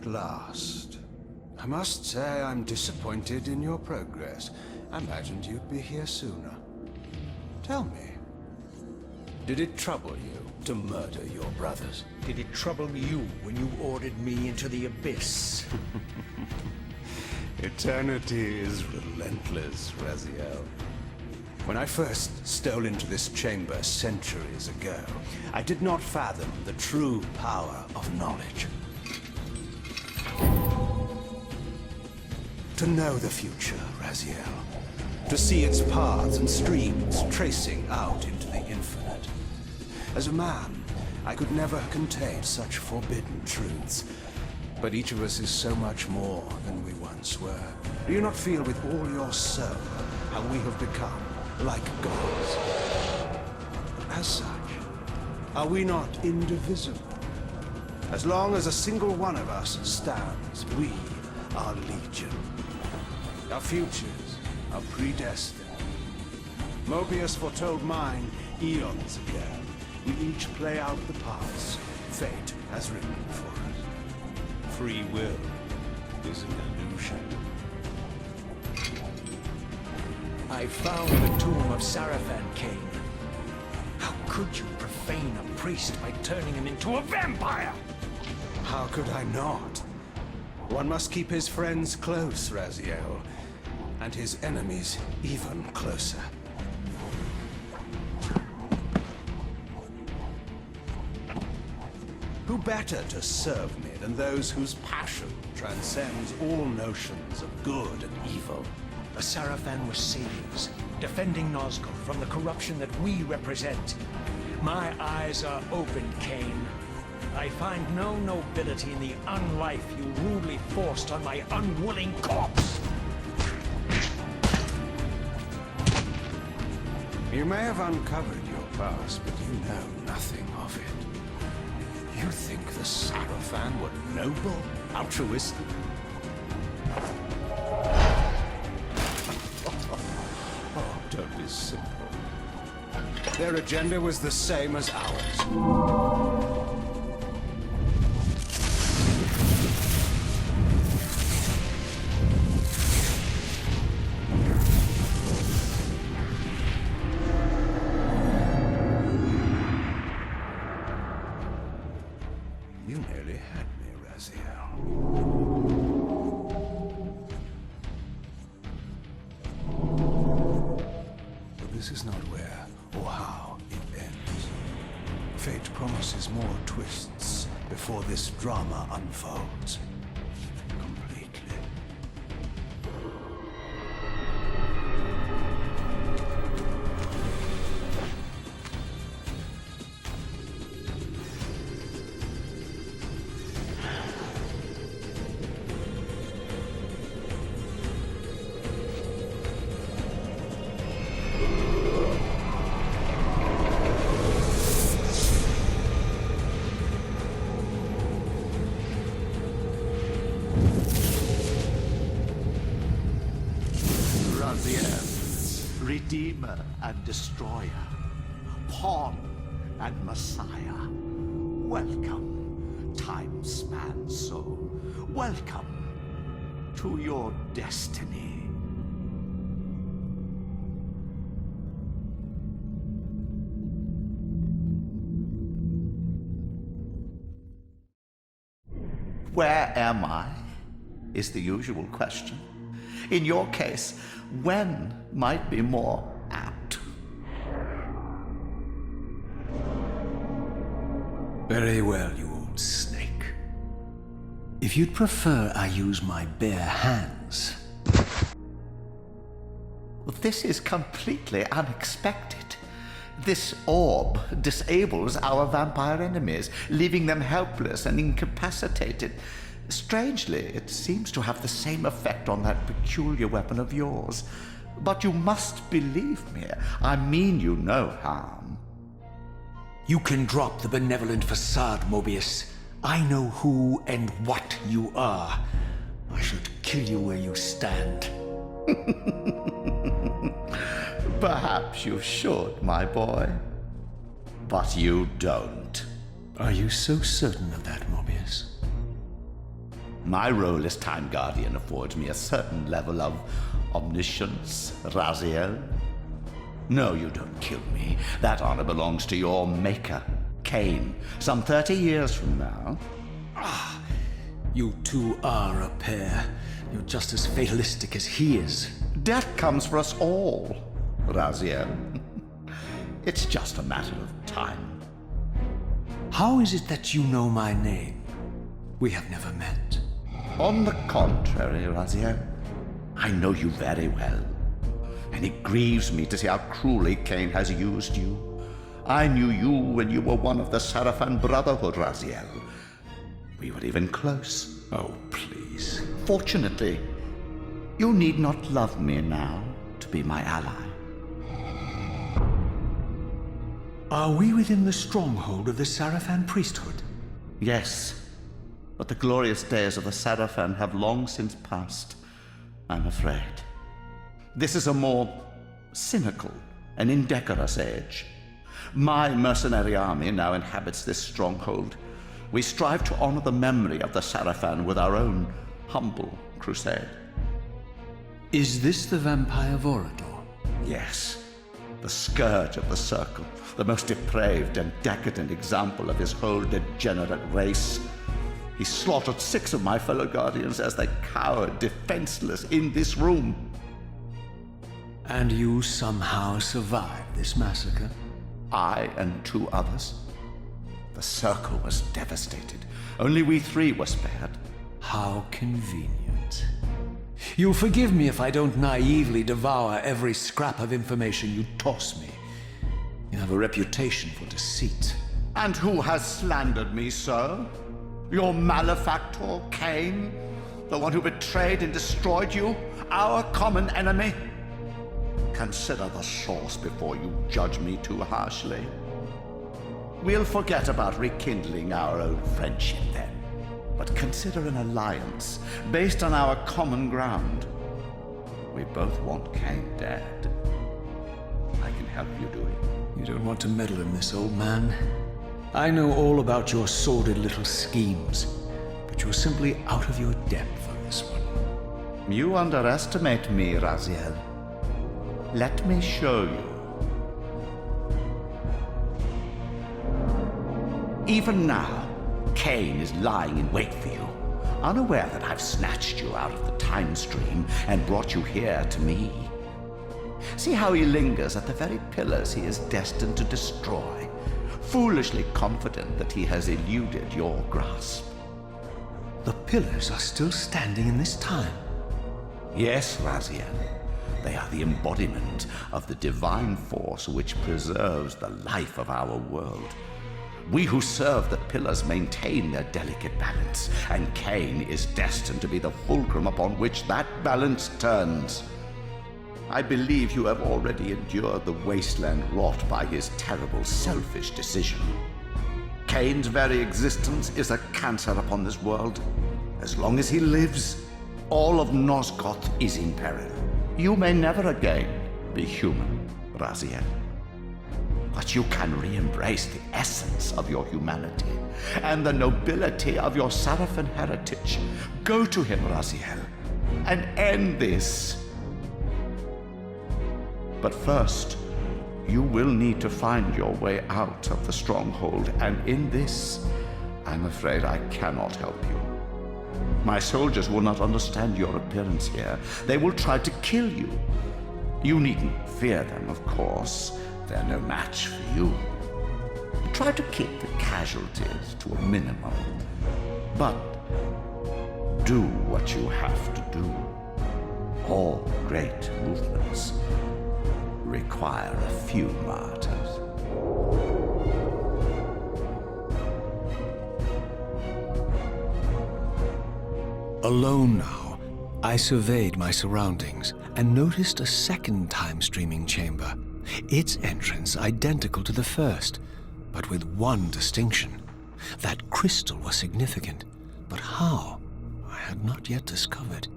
At last. I must say I'm disappointed in your progress. I imagined you'd be here sooner. Tell me, did it trouble you to murder your brothers? Did it trouble you when you ordered me into the abyss? Eternity is relentless, Raziel. When I first stole into this chamber centuries ago, I did not fathom the true power of knowledge. To know the future, Raziel. To see its paths and streams tracing out into the infinite. As a man, I could never contain such forbidden truths. But each of us is so much more than we once were. Do you not feel with all your soul how we have become like gods? As such, are we not indivisible? As long as a single one of us stands, we are legion. Our futures are predestined. Mobius foretold mine eons ago. We each play out the parts fate has written for us. Free will is an illusion. I found the tomb of Sarafan, Kain. How could you profane a priest by turning him into a vampire? How could I not? One must keep his friends close, Raziel, and his enemies even closer. Who better to serve me than those whose passion transcends all notions of good and evil? The Sarafan were saviors, defending Nazgûl from the corruption that we represent. My eyes are open, Kain. I find no nobility in the unlife you rudely forced on my unwilling corpse. You may have uncovered your past, but you know nothing of it. You think the Sarafan were noble, altruistic? Oh, don't be simple. Their agenda was the same as ours. You nearly had me, Raziel. But this is not where or how it ends. Fate promises more twists before this drama unfolds completely. Redeemer and Destroyer, Pawn and Messiah. Welcome, time-span soul. Welcome to your destiny. Where am I? Is the usual question. In your case, when might be more apt. Very well, you old snake. If you'd prefer I use my bare hands... This is completely unexpected. This orb disables our vampire enemies, leaving them helpless and incapacitated. Strangely, it seems to have the same effect on that peculiar weapon of yours. But you must believe me. I mean you no harm. You can drop the benevolent facade, Mobius. I know who and what you are. I should kill you where you stand. Perhaps you should, my boy. But you don't. Are you so certain of that, Mobius? My role as Time Guardian affords me a certain level of omniscience, Raziel. No, you don't kill me. That honor belongs to your maker, Kain, some 30 years from now. You two are a pair. You're just as fatalistic as he is. Death comes for us all, Raziel. It's just a matter of time. How is it that you know my name? We have never met. On the contrary, Raziel, I know you very well. And it grieves me to see how cruelly Kain has used you. I knew you when you were one of the Sarafan Brotherhood, Raziel. We were even close. Oh, please. Fortunately, you need not love me now to be my ally. Are we within the stronghold of the Sarafan priesthood? Yes, but the glorious days of the Sarafan have long since passed, I'm afraid. This is a more cynical and indecorous age. My mercenary army now inhabits this stronghold. We strive to honor the memory of the Sarafan with our own humble crusade. Is this the vampire Vorador? Yes, the scourge of the Circle, the most depraved and decadent example of his whole degenerate race. He slaughtered 6 of my fellow Guardians as they cowered defenseless in this room. And you somehow survived this massacre? I and 2 others. The Circle was devastated. Only we 3 were spared. How convenient. You'll forgive me if I don't naively devour every scrap of information you toss me. You have a reputation for deceit. And who has slandered me, sir? Your malefactor, Kain? The one who betrayed and destroyed you? Our common enemy? Consider the source before you judge me too harshly. We'll forget about rekindling our old friendship then. But consider an alliance based on our common ground. We both want Kain dead. I can help you do it. You don't want to meddle in this, old man. I know all about your sordid little schemes, but you're simply out of your depth on this one. You underestimate me, Raziel. Let me show you. Even now, Kain is lying in wait for you, unaware that I've snatched you out of the time stream and brought you here to me. See how he lingers at the very pillars he is destined to destroy, foolishly confident that he has eluded your grasp. The pillars are still standing in this time. Yes, Raziel. They are the embodiment of the divine force which preserves the life of our world. We who serve the pillars maintain their delicate balance, and Kain is destined to be the fulcrum upon which that balance turns. I believe you have already endured the wasteland wrought by his terrible, selfish decision. Kain's very existence is a cancer upon this world. As long as he lives, all of Nosgoth is in peril. You may never again be human, Raziel. But you can re-embrace the essence of your humanity and the nobility of your Sarafan heritage. Go to him, Raziel, and end this. But first, you will need to find your way out of the stronghold, and in this, I'm afraid I cannot help you. My soldiers will not understand your appearance here. They will try to kill you. You needn't fear them, of course. They're no match for you. Try to keep the casualties to a minimum. But do what you have to do. All great movements require a few martyrs. Alone now, I surveyed my surroundings and noticed a second time-streaming chamber. Its entrance identical to the first, but with one distinction. That crystal was significant, but how? I had not yet discovered.